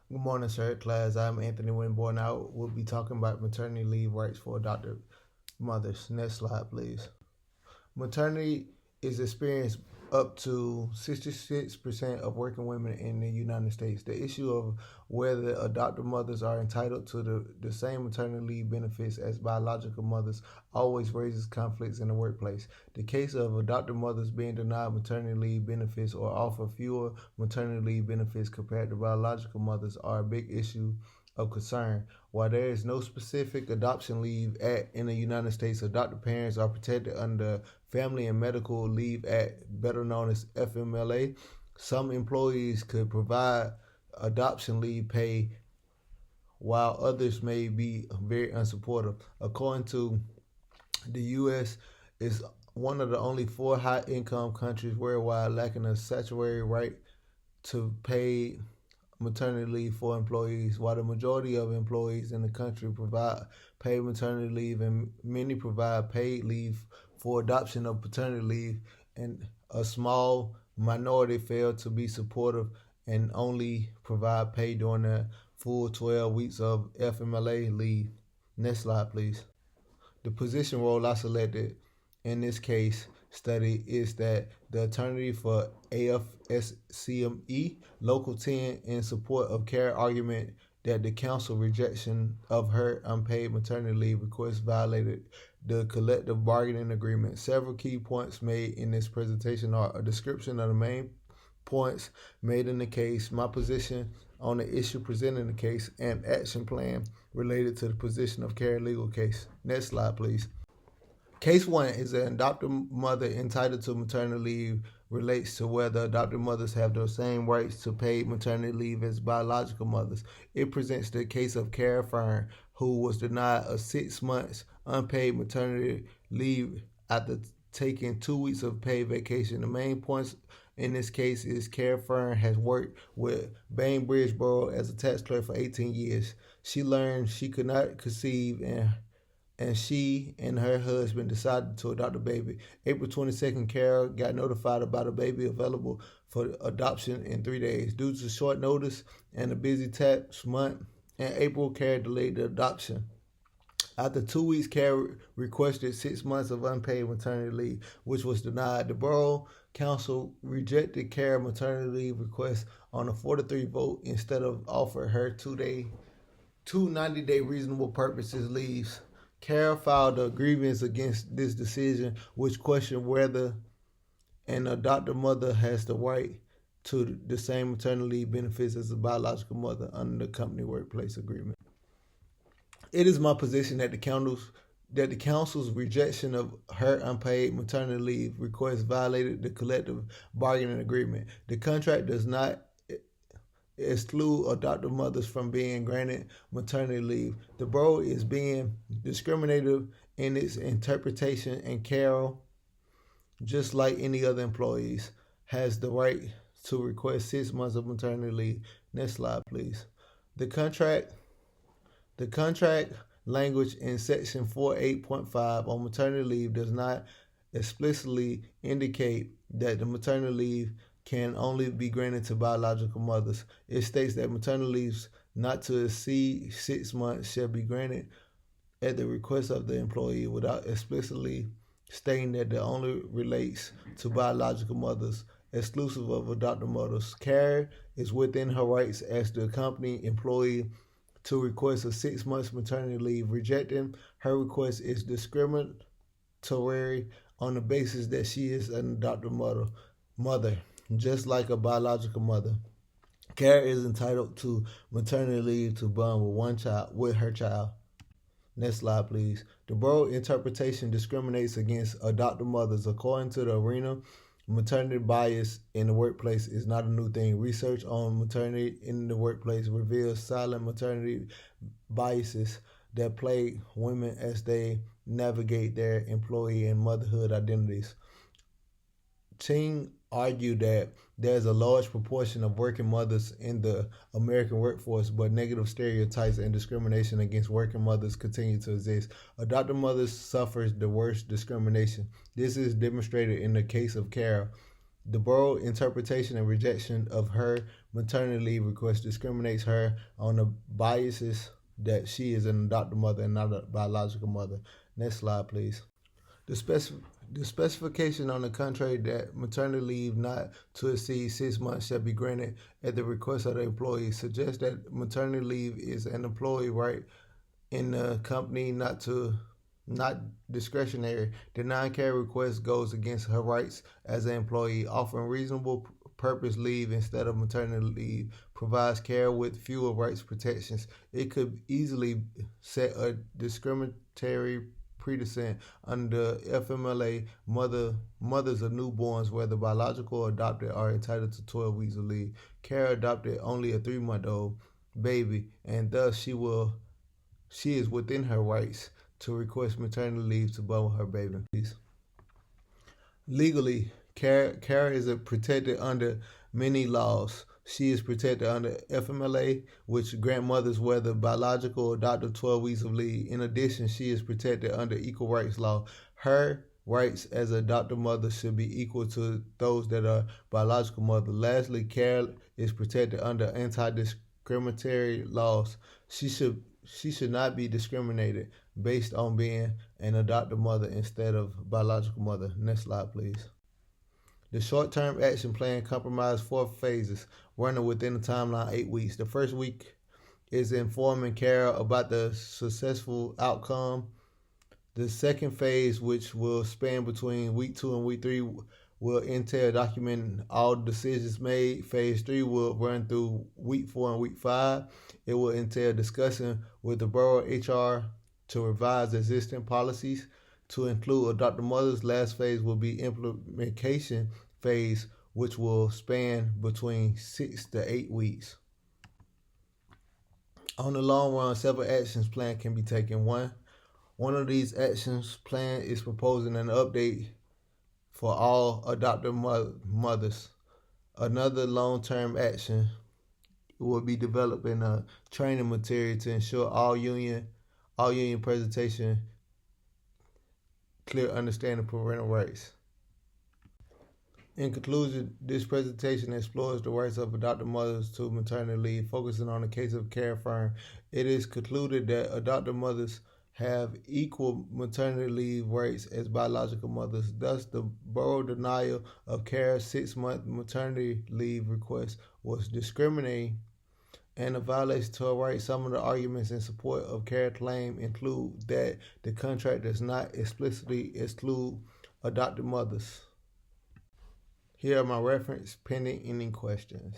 Good morning, sir. Class. I'm Anthony Winborn. I will be talking about maternity leave rights for adoptive mothers. Next slide, please. Maternity is experienced up to 66% of working women in the United States. The issue of whether adoptive mothers are entitled to the same maternity leave benefits as biological mothers always raises conflicts in the workplace. The case of adoptive mothers being denied maternity leave benefits or offer fewer maternity leave benefits compared to biological mothers are a big issue of concern. While there is no specific adoption leave act in the United States, adoptive parents are protected under Family and Medical Leave Act, better known as FMLA. Some employees could provide adoption leave pay while others may be very unsupportive. According to the U.S., is one of the only four high-income countries worldwide lacking a statutory right to pay maternity leave for employees. While the majority of employees in the country provide paid maternity leave and many provide paid leave for adoption of paternity leave, and a small minority fail to be supportive and only provide pay during the full 12 weeks of FMLA leave. Next slide, please. The position role I selected in this case study is that the attorney for AFSCME Local 10 in support of care argument that the council rejection of her unpaid maternity leave request violated the collective bargaining agreement. Several key points made in this presentation are a description of the main points made in the case, my position on the issue presented in the case, and action plan related to the position of care legal case. Next slide, please. Case 1 is an adoptive mother entitled to maternity leave relates to whether adoptive mothers have the same rights to paid maternity leave as biological mothers. It presents the case of Kara Fern, who was denied a 6 months unpaid maternity leave after taking 2 weeks of paid vacation. The main points in this case is Kara Fern has worked with Bainbridge Borough as a tax clerk for 18 years. She learned she could not conceive and she and her husband decided to adopt a baby. April 22nd, Carol got notified about a baby available for adoption in 3 days. Due to short notice and a busy tax month, in April, Carol delayed the adoption. After 2 weeks, Carol requested 6 months of unpaid maternity leave, which was denied. The Borough Council rejected Carol's maternity leave request on a 4-3 vote instead of offering her two 90-day reasonable purposes leaves. Carol filed a grievance against this decision, which questioned whether an adoptive mother has the right to the same maternity leave benefits as a biological mother under the company workplace agreement. It is my position that the council's rejection of her unpaid maternity leave request violated the collective bargaining agreement. The contract does not exclude adoptive mothers from being granted maternity leave. The borough is being discriminative in its interpretation, and Carol, just like any other employees, has the right to request 6 months of maternity leave. Next slide, please. The contract language in section 48.5 on maternity leave does not explicitly indicate that the maternity leave can only be granted to biological mothers. It states that maternity leaves not to exceed 6 months shall be granted at the request of the employee without explicitly stating that it only relates to biological mothers, exclusive of adoptive mothers. Care is within her rights as the company employee to request a 6 months maternity leave. Rejecting her request is discriminatory on the basis that she is an adoptive mother, just like a biological mother. Kara is entitled to maternity leave to bond with her child. Next slide, please. The borough interpretation discriminates against adoptive mothers. According to the arena, maternity bias in the workplace is not a new thing. Research on maternity in the workplace reveals silent maternity biases that plague women as they navigate their employee and motherhood identities. Ching argued that there's a large proportion of working mothers in the American workforce, but negative stereotypes and discrimination against working mothers continue to exist. Adoptive mothers suffer the worst discrimination. This is demonstrated in the case of Carol. The borough interpretation and rejection of her maternity leave request discriminates her on the biases that she is an adopted mother and not a biological mother. Next slide, please. The specification on the contrary that maternity leave not to exceed 6 months shall be granted at the request of the employee suggests that maternity leave is an employee right in the company, not discretionary. The non-care request goes against her rights as an employee. Offering reasonable purpose leave instead of maternity leave provides care with fewer rights protections. It could easily set a discriminatory precedent under FMLA. Mothers of newborns, whether biological or adopted, are entitled to 12 weeks of leave. Care adopted only a 3-month-old baby, and thus she is within her rights to request maternity leave to borrow her baby. Legally, Kara is protected under many laws. She is protected under FMLA, which grant mothers, whether biological or adopted, 12 weeks of leave. In addition, she is protected under equal rights law. Her rights as an adopted mother should be equal to those that are biological mother. Lastly, Kara is protected under anti-discriminatory laws. She should not be discriminated based on being an adopted mother instead of biological mother. Next slide, please. The short-term action plan comprises 4 phases, running within a timeline 8 weeks. The first week is informing Kara about the successful outcome. The second phase, which will span between week 2 and week 3, will entail documenting all decisions made. Phase 3 will run through week 4 and week 5. It will entail discussing with the borough HR to revise existing policies to include adopted mothers. Last phase will be implementation phase, which will span between 6 to 8 weeks. On the long run, several actions plan can be taken. One of these actions plan is proposing an update for all adopted mothers. Another long-term action will be developing a training material to ensure all union presentation clear understanding of parental rights. In conclusion, this presentation explores the rights of adopted mothers to maternity leave, focusing on the case of Care Firm. It is concluded that adopted mothers have equal maternity leave rights as biological mothers. Thus, the borough denial of Care's 6-month maternity leave request was discriminating and a violation to her rights. Some of the arguments in support of Care's claim include that the contract does not explicitly exclude adopted mothers. Here are my references pending any questions.